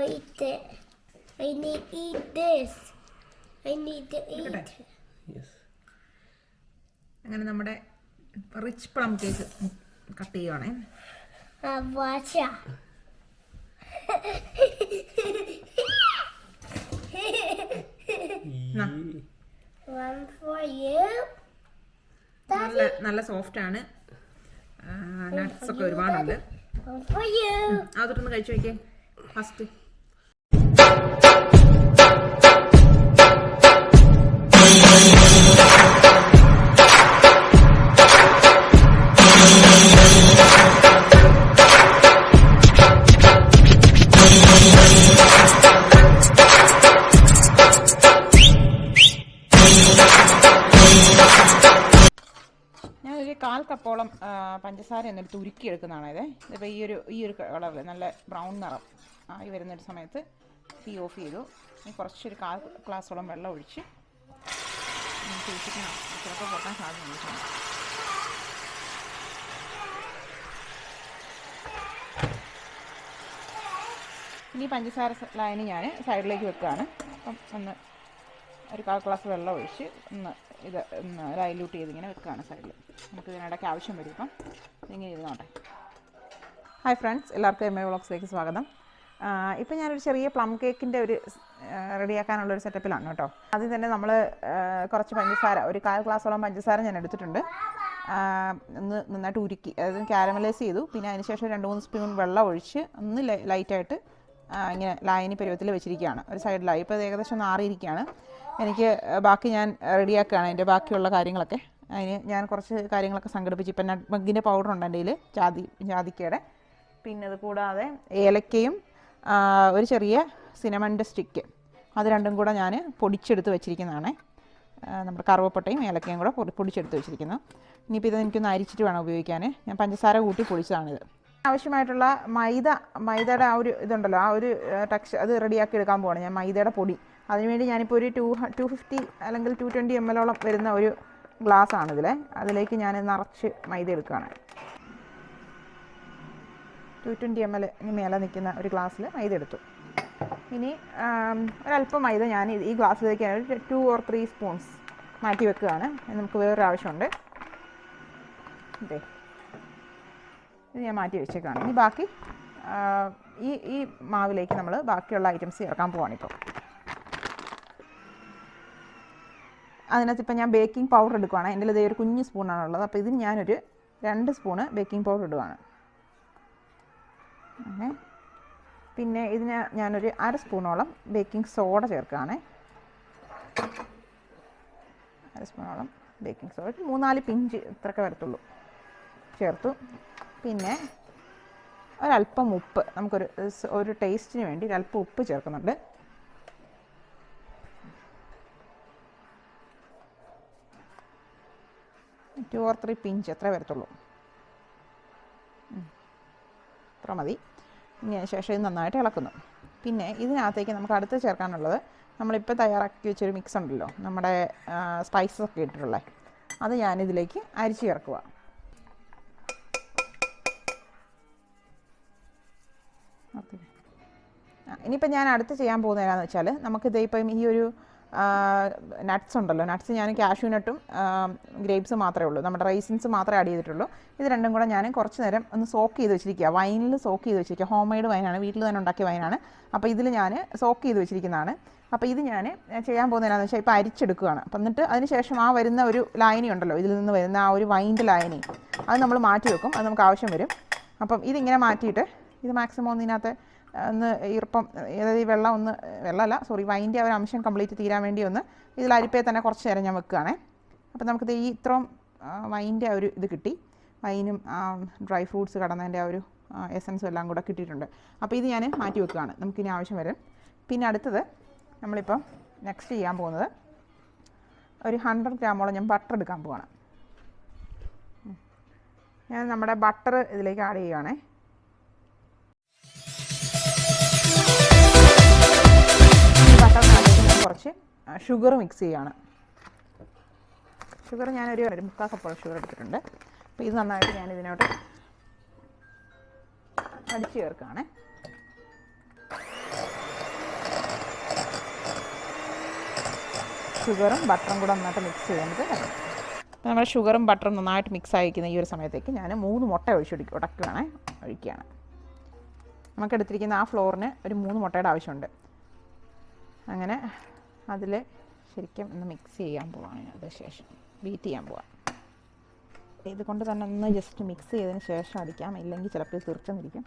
eat it. I need to eat this. I need to eat. Yes. അങ്ങനെ നമ്മുടെ rich plum cake cut ചെയ്യുവാണേ. Watch out. One for you. നല്ല soft ആണ്. Nuts ഒക്കെ ഒരുപാടുണ്ട്. One for you. അതൊന്ന് കഴിച്ചു നോക്കിയേ ഫസ്റ്റ്. കാൽ കപ്പോളം പഞ്ചസാര എന്നിട്ട് ഉരുക്കിയെടുക്കുന്നതാണ് ഇത്. ഇതിപ്പോൾ ഈ ഒരു കളറിൽ നല്ല ബ്രൗൺ നിറം ആയി വരുന്നൊരു സമയത്ത് തീ ഓഫ് ചെയ്തു. കുറച്ചൊരു 1/4 ഗ്ലാസോളം വെള്ളം ഒഴിച്ച് തേച്ചിക്കണം. ചിലപ്പോൾ പൊട്ടാൻ സാധ്യതയുണ്ട്. ഇനി പഞ്ചസാര ലൈന് ഞാൻ സൈഡിലേക്ക് വെക്കുകയാണ്. അപ്പം ഒന്ന് ഒരു 1/4 ഗ്ലാസ് വെള്ളം ഒഴിച്ച് ഒന്ന് ഡൈല്യൂട്ട് ചെയ്ത് ഇങ്ങനെ വെക്കുകയാണ് സൈഡിൽ. നമുക്ക് ഇതിനിടയ്ക്ക് ആവശ്യം വരും. ഇപ്പം ഇങ്ങനെ ഇരുന്നോട്ടെ. ഹായ് ഫ്രണ്ട്സ്, എല്ലാവർക്കും എം എ വ്ളോഗ്സിലേക്ക് സ്വാഗതം. ഇപ്പം ഞാനൊരു ചെറിയ പ്ലം കേക്കിൻ്റെ ഒരു റെഡിയാക്കാനുള്ളൊരു സെറ്റപ്പിലാണ് കേട്ടോ. ആദ്യം തന്നെ നമ്മൾ കുറച്ച് പഞ്ചസാര, ഒരു 1/4 ഗ്ലാസോളം പഞ്ചസാര ഞാൻ എടുത്തിട്ടുണ്ട്. ഒന്ന് നന്നായിട്ട് ഉരുക്കി, അതായത് കാരമലൈസ് ചെയ്തു. പിന്നെ അതിന് ശേഷം 2-3 സ്പൂൺ വെള്ളം ഒഴിച്ച് ഒന്ന് ലൈറ്റായിട്ട് ഇങ്ങനെ ലായനി പരുവത്തിൽ വെച്ചിരിക്കുകയാണ് ഒരു സൈഡിലായി. ഇപ്പോൾ ഏകദേശം ഒന്ന് ആറിയിരിക്കുകയാണ്. എനിക്ക് ബാക്കി ഞാൻ റെഡിയാക്കുകയാണ് അതിൻ്റെ ബാക്കിയുള്ള കാര്യങ്ങളൊക്കെ. അതിന് ഞാൻ കുറച്ച് കാര്യങ്ങളൊക്കെ സംഘടിപ്പിച്ച്, ഇപ്പം നട്ട്മഗിൻ്റെ പൗഡർ ഉണ്ട് എൻ്റെ കയ്യിൽ, ജാതിക്കയുടെ. പിന്നെ അത് കൂടാതെ ഏലക്കയും ഒരു ചെറിയ സിനമണിൻ്റെ സ്റ്റിക്ക്, അത് രണ്ടും കൂടെ ഞാൻ പൊടിച്ചെടുത്ത് വെച്ചിരിക്കുന്നതാണ്. നമ്മുടെ കറുവപ്പട്ടയും ഏലക്കയും കൂടെ പൊടിച്ചെടുത്ത് വെച്ചിരിക്കുന്നു. ഇനിയിപ്പോൾ ഇത് എനിക്കൊന്ന് അരിച്ചിട്ട് വേണം ഉപയോഗിക്കാൻ. ഞാൻ പഞ്ചസാര കൂട്ടി പൊടിച്ചതാണിത്. ആവശ്യമായിട്ടുള്ള മൈദയുടെ ആ ഒരു ഇതുണ്ടല്ലോ, ആ ഒരു ടെക്സ്ചർ അത് റെഡിയാക്കി എടുക്കാൻ പോവാണ് ഞാൻ. മൈദയുടെ പൊടി അതിനുവേണ്ടി ഞാനിപ്പോൾ ഒരു 250 അല്ലെങ്കിൽ 220 ml വരുന്ന ഒരു ഗ്ലാസ്സാണിതിൽ. അതിലേക്ക് ഞാൻ നിറച്ച് മൈദ എടുക്കുകയാണ്. 220 ml മേലെ നിൽക്കുന്ന ഒരു ഗ്ലാസ്സിൽ മൈദ എടുത്തു. ഇനി ഒരല്പം മൈദ ഞാൻ ഈ ഗ്ലാസ്സിലേക്ക് 2 or 3 സ്പൂൺസ് മാറ്റി വെക്കുകയാണ്. നമുക്ക് വേറൊരു ആവശ്യമുണ്ട്. ഇതേ ഇത് ഞാൻ മാറ്റി വെച്ചേക്കാണ്. ഇനി ബാക്കി ഈ മാവിലേക്ക് നമ്മൾ ബാക്കിയുള്ള ഐറ്റംസ് ചേർക്കാൻ പോവാണിപ്പോൾ. അതിനകത്ത് ഇപ്പം ഞാൻ ബേക്കിംഗ് പൗഡർ എടുക്കുകയാണ്. എൻ്റെ ഇതേ ഒരു കുഞ്ഞ് സ്പൂണാണുള്ളത്. അപ്പോൾ ഇതിന് ഞാനൊരു 2 സ്പൂണ് ബേക്കിംഗ് പൗഡർ ഇടുകയാണ്. അങ്ങനെ പിന്നെ ഇതിന് ഞാനൊരു 1/2 സ്പൂണോളം ബേക്കിംഗ് സോഡ ചേർക്കുകയാണ്. 1/2 സ്പൂണോളം ബേക്കിംഗ് സോഡ, 3-4 പിഞ്ച് ഇത്രയൊക്കെ വരത്തുള്ളൂ ചേർത്തു. പിന്നെ ഒരല്പം ഉപ്പ്, നമുക്കൊരു ടേസ്റ്റിന് വേണ്ടി ഒരല്പം ഉപ്പ് ചേർക്കുന്നുണ്ട്. ടു ഓർ 3 പിഞ്ച് എത്ര വരത്തുള്ളൂ, അത്ര മതി. ഇനി ശേഷം ഇത് നന്നായിട്ട് ഇളക്കുന്നു. പിന്നെ ഇതിനകത്തേക്ക് നമുക്ക് അടുത്ത് ചേർക്കാനുള്ളത്, നമ്മളിപ്പോൾ തയ്യാറാക്കി വെച്ചൊരു മിക്സ് ഉണ്ടല്ലോ, നമ്മുടെ സ്പൈസസ് ഒക്കെ ഇട്ടിട്ടുള്ളത്, അത് ഞാനിതിലേക്ക് അരിച്ച് ചേർക്കുക. ഓക്കെ, ഇനിയിപ്പോൾ ഞാൻ അടുത്ത് ചെയ്യാൻ പോകുന്നത് ഏതാണെന്ന് വെച്ചാൽ, നമുക്കിത് ഇപ്പം ഈ ഒരു നട്ട്സ് ഉണ്ടല്ലോ, നട്ട്സ് ഞാൻ കാഷ്യൂ നട്ടും ഗ്രേപ്സ് മാത്രമേ ഉള്ളൂ, നമ്മുടെ റൈസിൻസ് മാത്രമേ ആഡ് ചെയ്തിട്ടുള്ളൂ. ഇത് രണ്ടും കൂടെ ഞാൻ കുറച്ച് നേരം ഒന്ന് സോക്ക് ചെയ്ത് വെച്ചിരിക്കുക, വൈനിൽ സോക്ക് ചെയ്ത് വെച്ചിരിക്കുക. ഹോം മെയ്ഡ് വൈനാണ്, വീട്ടിൽ തന്നെ ഉണ്ടാക്കിയ വൈനാണ്. അപ്പോൾ ഇതിൽ ഞാൻ സോക്ക് ചെയ്ത് വെച്ചിരിക്കുന്നതാണ്. അപ്പോൾ ഇത് ഞാൻ ചെയ്യാൻ പോകുന്നത് എന്താണെന്ന് വെച്ചാൽ, ഇപ്പോൾ അരിച്ചെടുക്കുകയാണ്. അപ്പം എന്നിട്ട് അതിന് ശേഷം ആ വരുന്ന ഒരു ലായനി ഉണ്ടല്ലോ, ഇതിൽ നിന്ന് വരുന്ന ആ ഒരു വൈൻ്റെ ലായനി, അത് നമ്മൾ മാറ്റി വെക്കും. അത് നമുക്ക് ആവശ്യം വരും. അപ്പം ഇതിങ്ങനെ മാറ്റിയിട്ട് ഇത് മാക്സിമം ഒന്നിനകത്ത് ഒന്ന് ഈർപ്പം, അതായത് ഈ വൈൻ്റെ ആ ഒരു അംശം കംപ്ലീറ്റ് തീരാൻ വേണ്ടി ഒന്ന് ഇതിൽ അരിപ്പേ തന്നെ കുറച്ച് നേരം ഞാൻ വെക്കുകയാണേ. അപ്പോൾ നമുക്കിത് ഇത്രയും വൈൻ്റെ ആ ഒരു ഇത് കിട്ടി. വൈനും ഡ്രൈ ഫ്രൂട്ട്സ് കടന്നതിൻ്റെ ആ ഒരു എസൻസും എല്ലാം കൂടെ കിട്ടിയിട്ടുണ്ട്. അപ്പോൾ ഇത് ഞാൻ മാറ്റി വെക്കുകയാണ്, നമുക്കിനി ആവശ്യം വരും. പിന്നെ അടുത്തത് നമ്മളിപ്പം നെക്സ്റ്റ് ചെയ്യാൻ പോകുന്നത്, ഒരു 100 ഗ്രാമോളം ഞാൻ ബട്ടർ എടുക്കാൻ പോവാണ്. ഞാൻ നമ്മുടെ ബട്ടർ ഇതിലേക്ക് ആഡ് ചെയ്യുകയാണേ. ബട്ടറിനകത്തേക്ക് ഞാൻ കുറച്ച് ഷുഗർ മിക്സ് ചെയ്യുകയാണ്. ഷുഗർ ഞാനൊരു 3/4 കപ്പോളം ഷുഗർ എടുത്തിട്ടുണ്ട്. അപ്പോൾ ഇത് നന്നായിട്ട് ഞാൻ ഇതിനോട്ട് അടിച്ച് ചേർക്കുകയാണ്. ഷുഗറും ബട്ടറും കൂടെ നന്നായിട്ട് മിക്സ് ചെയ്യുന്നത്. അപ്പോൾ നമ്മുടെ ഷുഗറും ബട്ടറും നന്നായിട്ട് മിക്സ് ആയിരിക്കുന്ന ഈ ഒരു സമയത്തേക്ക് ഞാൻ 3 മുട്ട ഒഴിക്കുകയാണ്. നമുക്കെടുത്തിരിക്കുന്ന ആ ഫ്ലോറിന് ഒരു 3 മുട്ടയുടെ ആവശ്യമുണ്ട്. അങ്ങനെ അതിൽ ശരിക്കും ഒന്ന് മിക്സ് ചെയ്യാൻ പോവാണ്. അതിന് ശേഷം ബീറ്റ് ചെയ്യാൻ പോവാം. ഇതുകൊണ്ട് തന്നെ ഒന്ന് ജസ്റ്റ് മിക്സ് ചെയ്തതിന് ശേഷം അടിക്കാം, ഇല്ലെങ്കിൽ ചിലപ്പോൾ തീർച്ചയായിരിക്കും.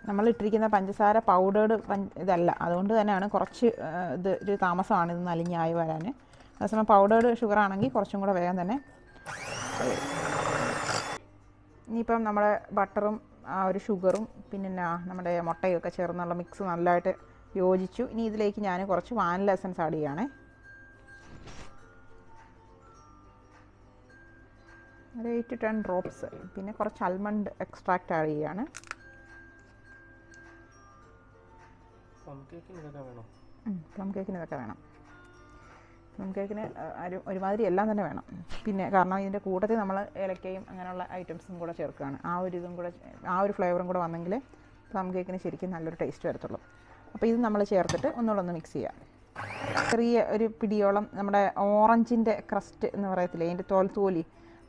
നമ്മളിട്ടിരിക്കുന്ന പഞ്ചസാര പൗഡേർഡ് ഇതല്ല, അതുകൊണ്ട് തന്നെയാണ് കുറച്ച് ഒരു താമസമാണ് ഇത് അലിഞ്ഞായി വരാൻ. അതേസമയം പൗഡേർഡ് ഷുഗർ ആണെങ്കിൽ കുറച്ചും കൂടെ വേഗം തന്നെ. ഇനിയിപ്പം നമ്മുടെ ബട്ടറും ആ ഒരു ഷുഗറും പിന്നെ നമ്മുടെ മുട്ടയൊക്കെ ചേർന്നുള്ള മിക്സ് നല്ലതായിട്ട് യോജിച്ചു. ഇനി ഇതിലേക്ക് ഞാൻ കുറച്ച് വാനില എസൻസ് ആഡ് ചെയ്യുകയാണേ. ഒരു 8 to 10 ഡ്രോപ്സ്. പിന്നെ കുറച്ച് ആൽമണ്ട് എക്സ്ട്രാക്റ്റ് ആഡ് ചെയ്യുകയാണ്. പ്ലം കേക്കിന് ഇതൊക്കെ വേണം. പ്ലം കേക്കിന് ഒരുമാതിരി എല്ലാം തന്നെ വേണം. പിന്നെ കാരണം ഇതിൻ്റെ കൂട്ടത്തിൽ നമ്മൾ ഏലക്കയും അങ്ങനെയുള്ള ഐറ്റംസും കൂടെ ചേർക്കുകയാണ്. ആ ഒരു ഫ്ലേവറും കൂടെ വന്നെങ്കിൽ പ്ലം കേക്കിന് ശരിക്കും നല്ലൊരു ടേസ്റ്റ് വരത്തുള്ളൂ. അപ്പോൾ ഇത് നമ്മൾ ചേർത്തിട്ട് ഒന്നുകൂടെ മിക്സ് ചെയ്യാം. ചെറിയ ഒരു പിടിയോളം നമ്മുടെ ഓറഞ്ചിൻ്റെ ക്രസ്റ്റ് എന്ന് പറയത്തില്ലേ, അതിൻ്റെ തോലി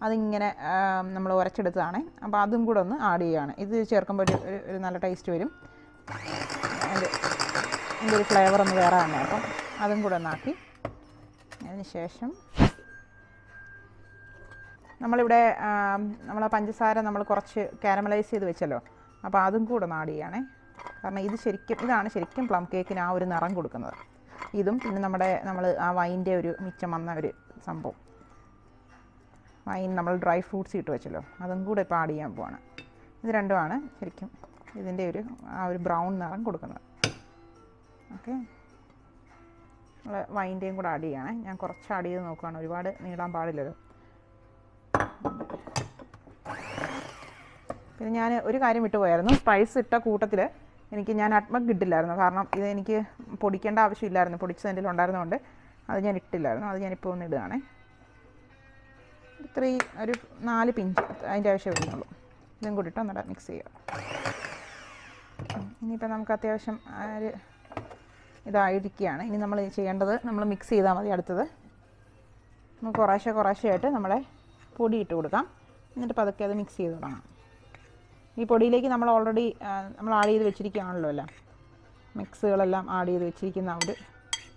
അതിങ്ങനെ നമ്മൾ ഉരച്ചെടുത്തതാണ്. അപ്പോൾ അതും കൂടെ ഒന്ന് ആഡ് ചെയ്യുകയാണ്. ഇത് ചേർക്കുമ്പോൾ ഒരു നല്ല ടേസ്റ്റ് വരും. അതിൻ്റെ ഒരു ഫ്ലേവർ ഒന്ന് വേറെ തന്നെ. അപ്പം അതും കൂടെ ഒന്നാക്കി അതിന് ശേഷം നമ്മളിവിടെ നമ്മളെ പഞ്ചസാര നമ്മൾ കുറച്ച് കാരമലൈസ് ചെയ്ത് വെച്ചല്ലോ, അപ്പോൾ അതും കൂടെ ഒന്ന് ആഡ് ചെയ്യുകയാണേ. കാരണം ഇതാണ് ശരിക്കും പ്ലം കേക്കിന് ആ ഒരു നിറം കൊടുക്കുന്നത്. ഇതും പിന്നെ നമ്മൾ ആ വൈൻ്റെ ഒരു മിച്ചം വന്ന ഒരു സംഭവം, വൈൻ നമ്മൾ ഡ്രൈ ഫ്രൂട്ട്സ് ഇട്ട് വെച്ചല്ലോ, അതും കൂടെ ഇപ്പോൾ ആഡ് ചെയ്യാൻ പോവാണ്. ഇത് രണ്ടുമാണ് ശരിക്കും ഇതിൻ്റെ ആ ഒരു ബ്രൗൺ നിറം കൊടുക്കുന്നത്. ഓക്കെ, നമ്മൾ വൈൻ്റെയും കൂടെ ആഡ് ചെയ്യുകയാണേ. ഞാൻ കുറച്ച് ആഡ് ചെയ്ത് നോക്കുകയാണ്, ഒരുപാട് നീളാൻ പാടില്ലല്ലോ. പിന്നെ ഞാൻ ഒരു കാര്യം വിട്ടുപോയായിരുന്നു. സ്പൈസ് ഇട്ട കൂട്ടത്തിൽ ഞാൻ നട്ട്മഗ് ഇട്ടില്ലായിരുന്നു. കാരണം ഇത് എനിക്ക് പൊടിക്കേണ്ട ആവശ്യമില്ലായിരുന്നു, പൊടിച്ചത് എൻ്റെ ഉണ്ടായിരുന്നതുകൊണ്ട് അത് ഞാൻ ഇട്ടില്ലായിരുന്നു. അത് ഞാനിപ്പോൾ ഒന്ന് ഇടുകയാണേ. ഒരു 4 പിഞ്ച് അതിൻ്റെ ആവശ്യം വരുന്നുള്ളൂ. ഇതും കൂടി ഇട്ട് ഒന്നിട്ട് മിക്സ് ചെയ്യുക. ഇനിയിപ്പോൾ നമുക്ക് അത്യാവശ്യം ഒരു ഇതായിരിക്കുകയാണ്. ഇനി നമ്മൾ ചെയ്യേണ്ടത്, നമ്മൾ മിക്സ് ചെയ്താൽ മതി. അടുത്തത് നമുക്ക് കുറേശ്ശെയായിട്ട് നമ്മളെ പൊടി ഇട്ട് കൊടുക്കാം. എന്നിട്ട് പതുക്കെ അത് മിക്സ് ചെയ്ത് തുടങ്ങാം. ഈ പൊടിയിലേക്ക് നമ്മൾ ഓൾറെഡി നമ്മൾ ആഡ് ചെയ്ത് വെച്ചിരിക്കുകയാണല്ലോ, എല്ലാം മിക്സുകളെല്ലാം ആഡ് ചെയ്ത് വെച്ചിരിക്കുന്ന ഒരു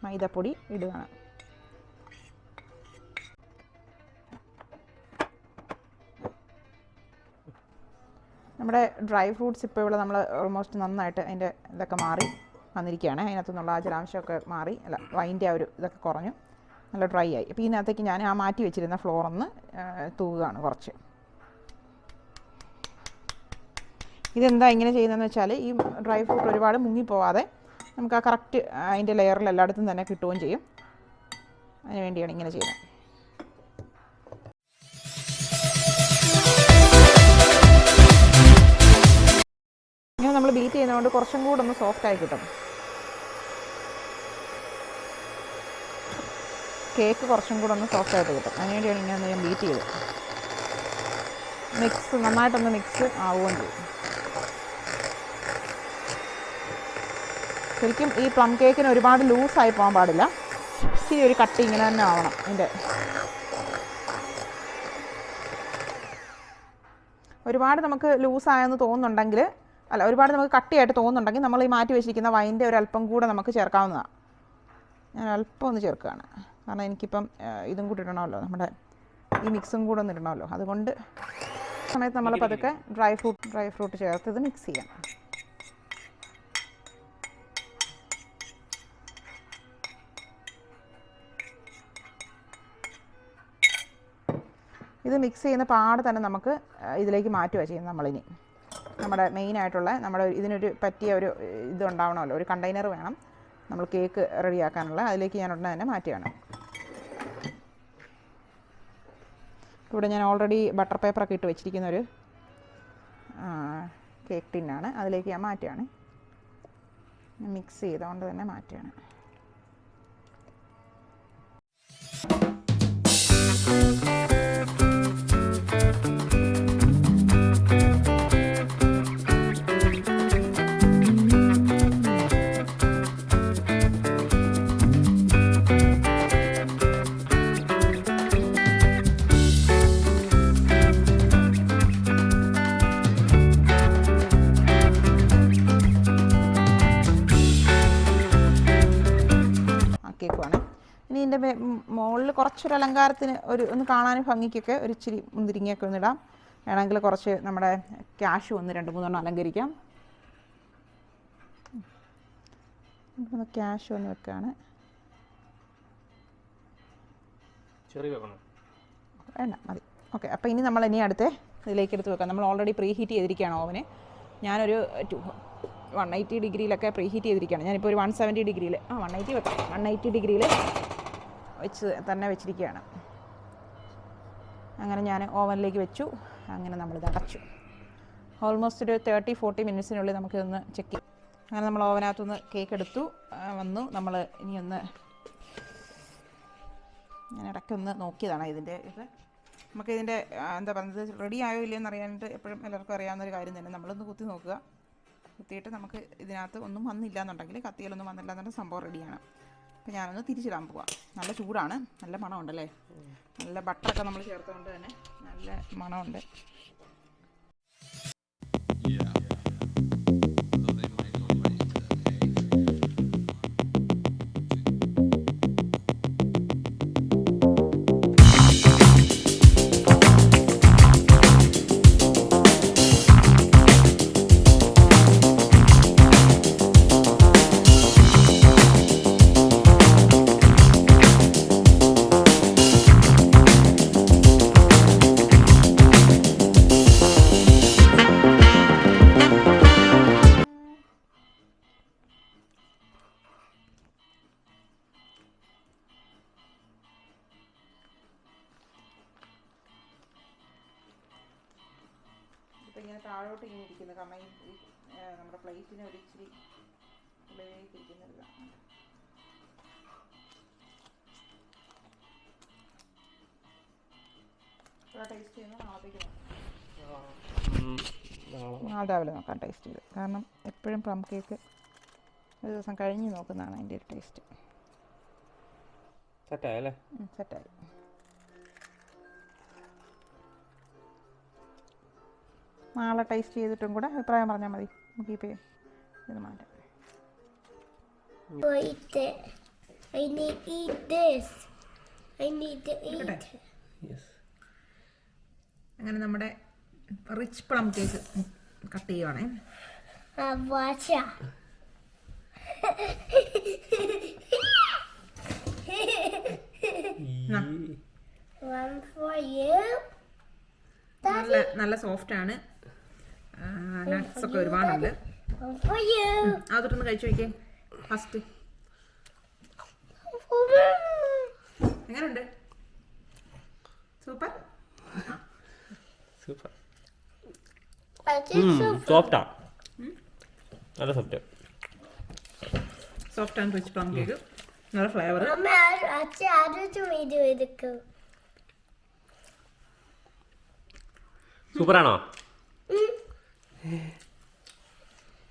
മൈദപ്പൊടി ഇടുകയാണ്. നമ്മുടെ ഡ്രൈ ഫ്രൂട്ട്സ് ഇപ്പോൾ ഇവിടെ നമ്മൾ ഓൾമോസ്റ്റ് നന്നായിട്ട് അതിൻ്റെ ഇതൊക്കെ മാറി വന്നിരിക്കുകയാണ്. അതിനകത്തു നിന്നുള്ള ആ ജലാംശമൊക്കെ മാറി, വൈൻ്റെ ആ ഒരു ഇതൊക്കെ കുറഞ്ഞു, നല്ല ഡ്രൈ ആയി. അപ്പോൾ ഇതിനകത്തേക്ക് ഞാൻ ആ മാറ്റി വെച്ചിരുന്ന ഫ്ലോറൊന്ന് തൂകുകയാണ് കുറച്ച്. ഇതെന്താ ഇങ്ങനെ ചെയ്യുന്നതെന്ന് വെച്ചാൽ, ഈ ഡ്രൈ ഫ്രൂട്ട് ഒരുപാട് മുങ്ങിപ്പോവാതെ നമുക്ക് ആ കറക്റ്റ് അതിൻ്റെ ലെയറിൽ എല്ലായിടത്തും തന്നെ കിട്ടുകയും ചെയ്യും. അതിന് വേണ്ടിയാണ് ഇങ്ങനെ ചെയ്യുന്നത്. ഇങ്ങനെ നമ്മൾ ബീറ്റ് ചെയ്യുന്നതുകൊണ്ട് കുറച്ചും കൂടെ ഒന്ന് സോഫ്റ്റായി കിട്ടും. കേക്ക് കുറച്ചും കൂടെ ഒന്ന് സോഫ്റ്റായിട്ട് കിട്ടും. അതിനുവേണ്ടിയാണ് ഇങ്ങനെ ഞാൻ ബീറ്റ് ചെയ്തത്. നന്നായിട്ടൊന്ന് മിക്സ് ആവുകയും ചെയ്യും. ശരിക്കും ഈ പ്ലം കേക്കിന് ഒരുപാട് ലൂസായി പോകാൻ പാടില്ല. ഇച്ചിരി ഒരു കട്ടി ഇങ്ങനെ തന്നെ ആവണം. അതിൻ്റെ ഒരുപാട് നമുക്ക് ലൂസായെന്ന് തോന്നുന്നുണ്ടെങ്കിൽ, ഒരുപാട് നമുക്ക് കട്ടിയായിട്ട് തോന്നുന്നുണ്ടെങ്കിൽ നമ്മൾ ഈ മാറ്റി വെച്ചിരിക്കുന്ന വൈൻ്റെ ഒരു അല്പം കൂടെ നമുക്ക് ചേർക്കാവുന്നതാണ്. ഞാൻ അല്പം ഒന്ന് ചേർക്കുകയാണ്. കാരണം എനിക്കിപ്പം ഇതും കൂടി ഇടണമല്ലോ, നമ്മുടെ ഈ മിക്സും കൂടെ ഒന്ന് ഇടണമല്ലോ. അതുകൊണ്ട് സമയത്ത് നമ്മൾ പതുക്കെ ഡ്രൈ ഫ്രൂട്ട് ചേർത്ത് ഇത് മിക്സ് ചെയ്യാം. ഇത് മിക്സ് ചെയ്യുന്ന പാട് തന്നെ നമുക്ക് ഇതിലേക്ക് മാറ്റുക ചെയ്യുന്നത്. നമ്മളിനി നമ്മുടെ മെയിനായിട്ടുള്ള ഇതിനൊരു പറ്റിയ ഒരു ഇതുണ്ടാവണമല്ലോ, ഒരു കണ്ടെയ്നർ വേണം നമ്മൾ കേക്ക് റെഡിയാക്കാനുള്ള. അതിലേക്ക് ഞാൻ ഉടനെ തന്നെ മാറ്റുകയാണ്. ഇവിടെ ഞാൻ ഓൾറെഡി ബട്ടർ പേപ്പറൊക്കെ ഇട്ട് വെച്ചിരിക്കുന്നൊരു കേക്ക് ടിന്നാണ്. അതിലേക്ക് ഞാൻ മാറ്റുകയാണ്. മിക്സ് ചെയ്തുകൊണ്ട് തന്നെ മാറ്റുകയാണ്. ഇതിൻ്റെ മുകളിൽ കുറച്ചൊരു അലങ്കാരത്തിന് ഒന്ന് കാണാനും ഭംഗിക്കൊക്കെ ഒരു ഇച്ചിരി മുന്തിരിങ്ങയൊക്കെ ഒന്നിടാം. വേണമെങ്കിൽ കുറച്ച് നമ്മുടെ ക്യാഷ് ഒന്ന് 2-3 അലങ്കരിക്കാം. ക്യാഷ് ഒന്ന് വെക്കുകയാണ്. വേണ്ട, മതി. ഓക്കെ, അപ്പോൾ ഇനി നമ്മൾ അടുത്ത് ഇതിലേക്ക് എടുത്ത് വെക്കാം. നമ്മൾ ഓൾറെഡി പ്രീ ഹീറ്റ് ചെയ്തിരിക്കുകയാണ് ഓവന്. ഞാനൊരു 180 ഡിഗ്രിയിലൊക്കെ പ്രീ ഹീറ്റ് ചെയ്തിരിക്കുകയാണ്. ഞാനിപ്പോൾ ഒരു 170 ഡിഗ്രിയിൽ 180 വെക്കാം. 180 ഡിഗ്രിയിൽ വെച്ചിരിക്കുകയാണ്. അങ്ങനെ ഞാൻ ഓവനിലേക്ക് വെച്ചു. അങ്ങനെ നമ്മളിത് അടച്ചു. ഓൾമോസ്റ്റ് ഒരു 30-40 മിനിറ്റ്സിനുള്ളിൽ നമുക്കിതൊന്ന് ചെക്ക് ചെയ്യാം. അങ്ങനെ നമ്മൾ ഓവനകത്തുനിന്ന് കേക്ക് എടുത്തു വന്നു. നമ്മൾ ഇനിയൊന്ന് ഞാൻ ഇടയ്ക്കൊന്ന് നോക്കിയതാണ് ഇത് നമുക്കിതിൻ്റെ എന്താ പറയുന്നത് റെഡി ആയോ ഇല്ലയെന്ന് അറിയാനായിട്ട് എപ്പോഴും എല്ലാവർക്കും അറിയാവുന്നൊരു കാര്യം തന്നെ. നമ്മളൊന്ന് കുത്തി നോക്കുക. കുത്തിയിട്ട് നമുക്ക് ഇതിനകത്ത് ഒന്നും വന്നില്ല എന്നുണ്ടെങ്കിൽ, കത്തിയിലൊന്നും വന്നില്ല എന്നുണ്ടെങ്കിൽ സംഭവം റെഡിയാണ്. അപ്പോൾ ഞാനൊന്ന് തിരിച്ചിടാൻ പോവാം. നല്ല ചൂടാണ്, നല്ല മണമുണ്ടല്ലേ, നല്ല ബട്ടറൊക്കെ നമ്മൾ ചേർത്തുകൊണ്ട് തന്നെ നല്ല മണമുണ്ട്. ഇപ്പോൾ ഇങ്ങനെ താഴോട്ട് ഇങ്ങനെ ഇരിക്കുന്നത് കാരണം ഈ നമ്മുടെ പ്ലേറ്റിന് ഒരു ഇച്ചിരി ഉള്ളിലേക്ക് ഇരിക്കുന്നില്ല. ടേസ്റ്റ് ചെയ്യുന്നത് നാളെ രാവിലെ നോക്കാം ടേസ്റ്റ് ചെയ്ത്. കാരണം എപ്പോഴും പ്ലം കേക്ക് ഒരു ദിവസം കഴിഞ്ഞ് നോക്കുന്നതാണ് അതിൻ്റെ ഒരു ടേസ്റ്റ്. സെറ്റായല്ലേ? സെറ്റായി. നാളെ ടേസ്റ്റ് ചെയ്തിട്ടും കൂടെ അഭിപ്രായം പറഞ്ഞാൽ മതി. നമുക്ക് ഇപ്പോൾ ഇത് മാറ്റാം. I need to eat this. I need to eat. Yes. അങ്ങനെ നമ്മുടെ റിച്ച് പ്ലം കേക്ക് കട്ട് ചെയ്യുവാണേ. Watch out. One for you. നല്ല സോഫ്റ്റ് ആണ്. നട്ട്സ് ഒക്കെ ഒരുപാടുണ്ട്. One for you. അതൊന്ന് കഴിച്ചു നോക്കിയേ ഫസ്റ്റ്. എങ്ങനെയുണ്ട്? സൂപ്പർ. സൂപ്പർ. Soft. നല്ല soft. Soft and rich plum cake. നല്ല ഫ്ലേവർ. സൂപ്പറാണോ?